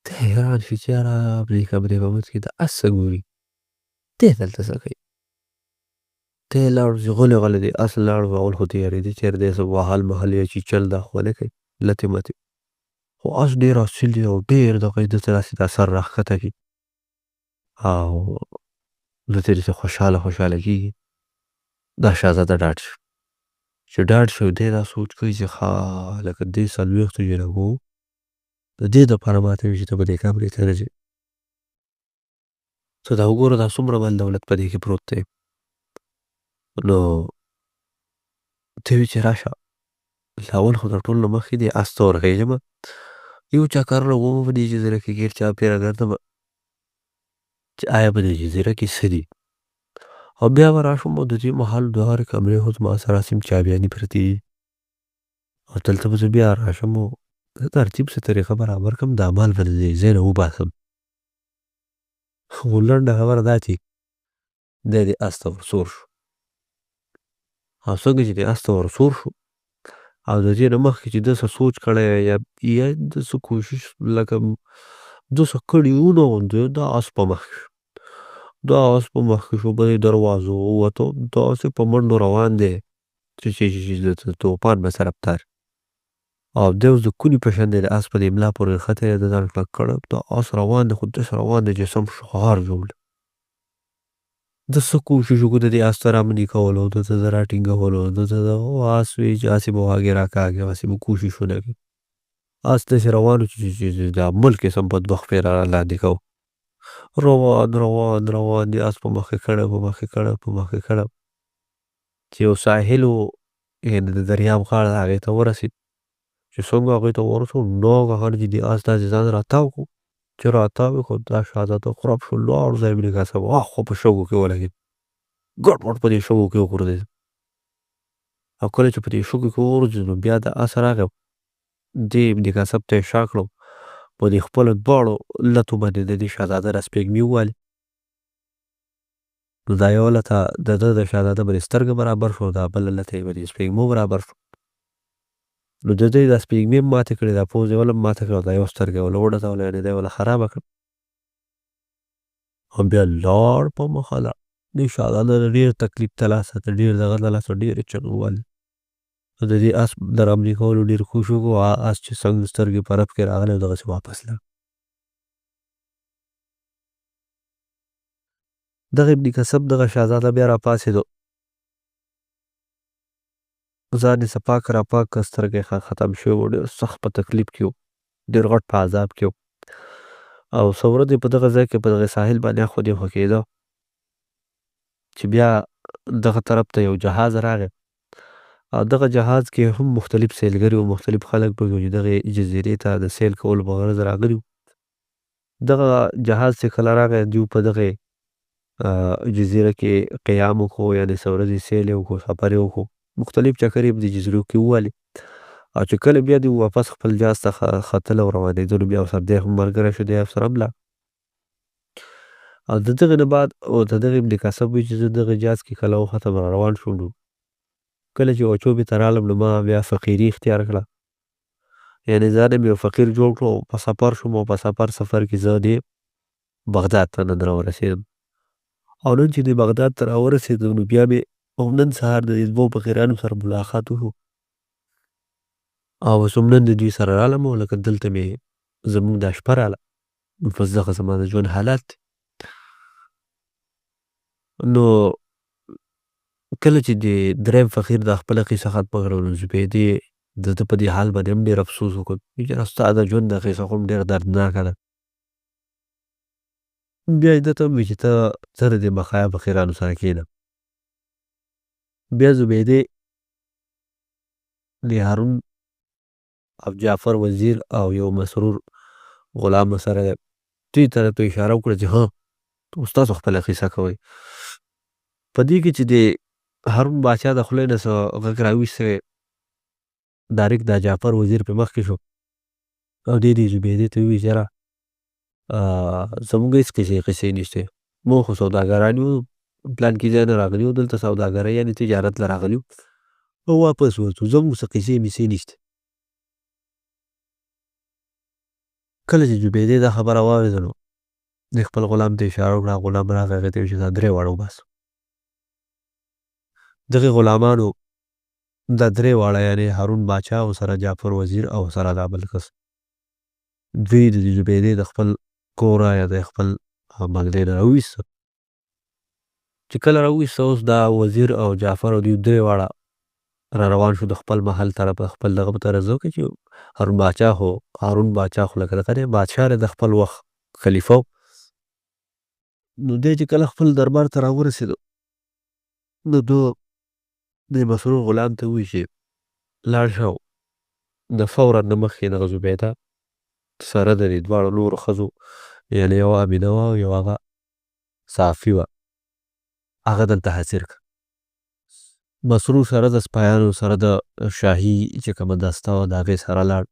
ته حیران شي چې یاره په دې کمرې په منځ کې د اس څه ګوري، دی دلته څه کوي؟ ته یې لاړو چې غلی غلی دی اس لاړو اول خو ته یارېدې چې یاره دی څه وهل مهل یا چیچل دا خو نه کوي لتې متې. خو اس ډېر اصیل دی او ډېر دغه یې داسې داسې دا سر راښکته کړي او ده ته داسې خوشحاله خوشحاله کېږي. دا شهزاده ډاډ شو چې ډاډ شو دی دا سوچ کوي چې ښه لکه دې څلوېښتو جنګو د دې دپاره ماته وي چې ته به دې کمرې ته نه ځې. ته دا وګوره دا څومره مال دولت په دې کې پروت دی. نو ته وی چې راشه اول خو تر ټولو نه مخکې دې اس ته ورخېږمه، یو چکر له وومه په دې جزیره کې ګیر چاپېره ګرځمه چې آیا په دې جزیره کې څه دي او بیا به راشم او د دې محل د هرې کمرې خو زما سره سیم چابیانې پرتې دي او دلته به زه بیا راشم او د ترتیب څه طریقه برابر کړم دا مال به د دې ځای نه وباسم. خو لنډه خبره دا چې دی دې اس ته ورسور شو او څنګه چې دې اس ته ورسور شو او د دې نه مخکې چې ده څه سوچ کړی یا ده څه کوشش لکه ده څه کړي وو نو د آس په مخ کې شو. د آس په مخ کې شو، په دې دروازو ووتو، داسې په منډو روان دی چې د توپان به طرفدار. او دی اوس د کوني په شان دی، د آس په دې ملا پورې نښتی دی، د ځان کلک کړی، د آس روان دی خو داسې روان دی چې سم شغار جوړ دی. ده څه کوشش وکړو د دې آس ته رامنې کولو، ده ته د راټینګولو، ده ته د آس وی چې هسې به واګې راکاږي، هسې به کوششونه کوي. آس داسې روان و چې دا ملک یې سم بدبخت پرې را لاندې کو. روان روان روان دی، آس په مخکې کړی په مخکې کړی په مخکې کړی چې یو ساحل و، یعنې د دریاب غاړه هغې ته ورسېد. چې څنګه هغې ته ورسېدو ناګهان چې د آس داسې ځان راتاو کړو چې راتاو یې کړو، دا شهزاده خراب شو، لاړ ځای ابن قاسم هاخوا په شګو کې ولګېد، ګډ وډ په دې شګو کې وغورځېد. او کله چې په دې شګو کې وغورځېد نو بیا د آس راغی، دې ابن قاسم ته یې شا کړو، په دې خپلو دواړو لتو باندې د دې شهزاده را سپېږمې ووالې. نو دا یوه لته د ده د شهزاده باندې سترګه برابر شو، دا بله لته یې باندې سپېږمو برابر شو. نو د ده دا سپېږمې هم ماتې کړې، دا پوزه یې هم ماته کړه، دا یوه سترګه یې ولې وډزوله، یعنې دا یې ولې خرابه کړه. او بیا لاړ په مخه لاړ. دې شهزاده ته ډېر تکلیف ته لاس ته ډېر دغه ته لاس ډېرې چغې ووهلې. د دې آس د رامنې کولو ډېر کوشش وکړو، آس چې څنګه سترګې په رپ کې راغلی و دغسې واپس لاړ. دغه ابن قاسم دغه شهزاده بیا راپاڅېدو، ځان یې صفا که راپاک که، سترګه یې ختم شوی و، ډېر سخت په تکلیف کې و، ډېر غټ په عذاب کې و. او څه ورځې په دغه ځای کې په دغه ساحل باندې اخوا دېخوا کېده چې بیا دغه طرف ته یو جهاز راغی. او دغه جهاز کې هم مختلف سیلګري وو، مختلف خلک پکې وو چې دغې جزیرې ته د سیل کولو په غرض راغلي وو. دغه جهاز چې کله راغی دوی په دغې جزیره کې قیام وکړو، یعنې څه ورځې سیل یې وکړو، سفر یې وکړو، مختلف چکرې په دې جزیرو کې ووهلې. او چې کله بیا دوی واپس خپل جهاز ته ختل او روانېدلو، بیا ورسره دی هم ملګری شو، دی ورسره هم لاړ. او د دغې نه بعد او د دغې ابن قاسم وایي چې زه دغه جهاز کې کله وختم را روان شوم، نو کله چې وچوبې ته رالم نو ما بیا فقیري اختیار کړه، یعنې ځان مې یو فقیر جوړ کړو او په سفر شوم، او په سفر کې زه دې بغداد ته نن راورسېدم. او نن چې دې بغداد ته راورسېدم نو بیا مې نن سهار د دې دوو فقیرانو سره ملاقات وشو، او اوس هم نن د دوی سره رالم، او لکه دلته مې زموږ دا شپه راله، بس دغه زما د ژوند حالات دی. نو کله چې د دریم فقیر دا خپله قصه ختمه کړه نو زبیدې د ده په دې حال باندې هم ډېر افسوس وکړ، یاره ستا د ژوند دا قصه خو هم ډېره دردناکه ده. بیا یې ده ته وویل چې ته د دې بقایا فقیرانو سره کښېنه. بیا زبیدې د هارون او جعفر وزیر او یو مسرور غلام سره دوی طرف ته اشاره وکړه چې ها اوس تاسو خپله قصه کوئ. په دې کې چې د هارون باچا د خولې نه څه غږ راویستی، ډایرکټ دا جعفر وزیر پرې مخکې شو او دې زبیدې ته وویل چې یاره زموږ هېڅ قصې نشته، موږ خو سوداګران یو، پلانکي ځای نه راغلي یو، دلته سوداګرۍ یعنې تجارت له راغلي یو او واپس وځو، زموږ څه قصې میسې نشته. کله چې زبیدې دا خبره واورېده نو د خپل غلام ته اشاره وکړه، غلام راغی هغې ته یې وویل چې دا درې واړه وباسه. دغې غلامانو دا درې واړه یعنې هارون باچا او سره جعفر وزیر او سره دا بل کس، دوی د زبیدې د خپل کوره یا د خپل بنګلې نه راوویسته. چې کله راوویسته اوس دا وزیر او جعفر او دوی درې واړه را روان شو د خپل محل طرف ته، خپل دغه طرف ځو کې چې هارون باچا خو لکه دغه دی بادشاه دی د خپل وخت خلیفه و. نو دی چې کله خپل دربار ته راورسېدو نو ده د مسرور غلام ته وویل چې لاړ شه او د فورا نه مخکې دغه زبیده سره د دې دواړو نورو ښځو، یعنې یوه امینه وه او یو هغه صافي وه، هغه دلته حاضر کړه. مسرور سره د سپایانو سره د شاهي چې کومه دسته وه د هغې سره لاړ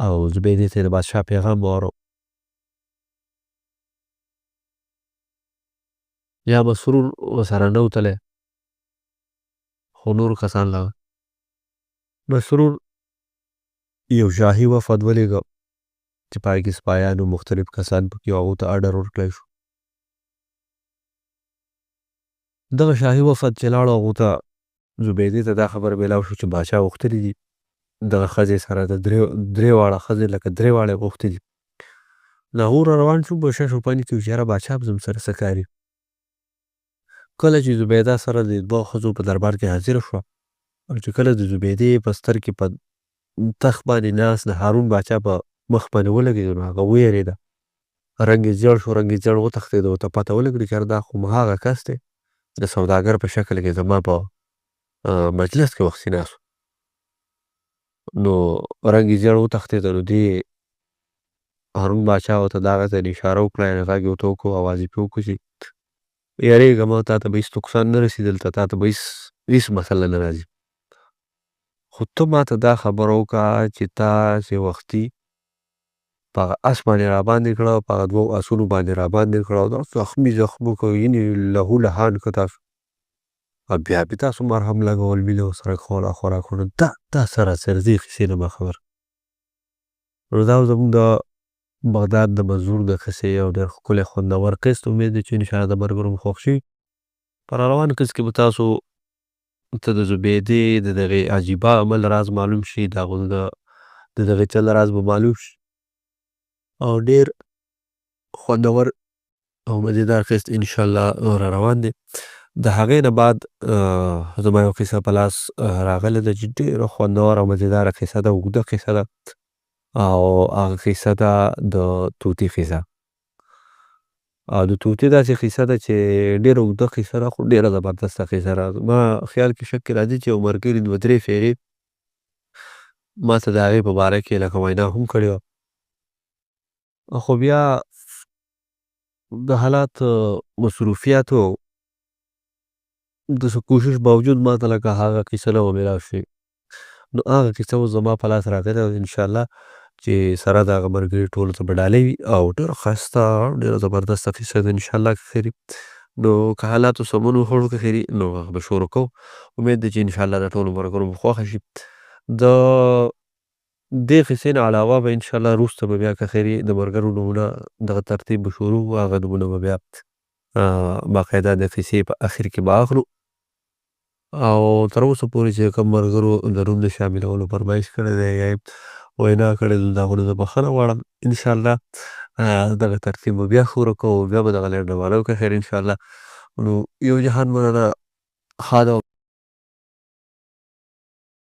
او زبیدې ته یې د بادشاه پیغام واورو. یا مسرور ورسره نه و تللی خو نورو کسان له مسرور یو شاهي وفد ولېږه چې په هغې کې سپایانو مختلف کسان پکې وو، هغو ته اډر ورکړی شو. دغه شاهي وفد چې لاړو هغو ته زبیدې ته دا خبره میلاو شو چې باچا غوښتلي دي دغه ښځې سره د درې واړه ښځې لکه درې واړه یې غوښتي دي. نو هغو را روان شو په شش و پنج کې چې یاره باچا به زموږ سره څه کار وي. کله چې زبیده سره د دوه ښځو په دربار کې حاضره شوه او چې کله د زبیدې په ستر کې په تخت باندې ناست د هارون باچا په مخ باندې ولګېد نو هغه ویرېده، رنګ یې زیړ شو، رنګ یې زیړ وتښتېد، ورته پته ولګېده چې یاره دا خو هغه کس دی د سوداګر په شکل کې زما په مجلس کې وختي ناست و. نو رنګ یې زیړ وتښتېد نو دې هارون باچا ورته دغه ځای اشاره وکړه، غږ یې ورته وکړو، اواز یې پرې وکړو چې یارېږه مه، تا ته به هېڅ نقصان نه رسي، دلته تا ته به هېڅ مسله نه راځي، خو ته ما ته دا خبره وکړه چې تاسې وختي په هغه اس باندې راباندې کړه، په هغه دوو اسونو باندې راباندې کړه او دا زخمي کړه، یعنې لهو لهان کړه تاسو او بیا بې تاسو مرهم لګول، مینه ورسره کول او خوراکونه. دا څه راڅرځي دې کیسې نه ما خبر. نو دا زموږ د بغداد د مزدور د کیسې یو ډېر ښکلی خوندور قسط. امید دی چې انشاءالله د ملګرو مو خوښ شي. په راروان قسط کې به تاسو ته د زبیدې د دغې عجیبه عمل راز معلوم شي، د هغو د دغې چل راز به معلوم شي او ډېر خوندور او مزیدار قسط انشاءالله را روان دی. د هغې نه بعد زما یو قصه په لاس راغلې ده چې ډېره خوندوره او مزیداره قصه ده، اوږده قصه ده او هغه قصه ده د طوطي قصه. او د طوطي داسې قصه ده چې ډېره اوږده قصه ده خو ډېره زبردسته قصه ده. زما خیال کې شک کې راځي چې یو ملګري دوه درې پیرې ما ته د هغې په باره کې لکه وینا هم کړې وه، خو بیا د حالات مصروفیاتو د څه کوشش باوجود ما ته لکه هغه قصه نه وه میلاو شوې. نو هغه قصه اوس زما په لاس راغلې ده انشاءالله چې سره د هغه ملګري ټولو ته به ډالۍ وي او ډېره ښایسته ډېره زبردسته قصه ده انشاءالله که خیر وي. نو که حالاتو سمون وخوړو که خیر وي نو هغه به شروع کوو. امید دی چې انشاءالله د ټولو ملګرو به خوښه شي. د دې قصې نه علاوه به انشاءالله وروسته به بیا که خیر وي د ملګرو نومونه دغه ترتیب به شروع وو، هغه نومونه به بیا باقاعده د قصې په اخر کې به اخلو او تر اوسه پورې چې کوم ملګرو د نوم د شاملولو فرمایش کړی دی یا یې وینا کړې ده د هغو نه زه بخښنه غواړم. انشاءالله دغه ترتیب به بیا شروع کوو، بیا به دغه لنډه واله وو که خیر انشاءالله. نو یو جهان مننه. ښه ده.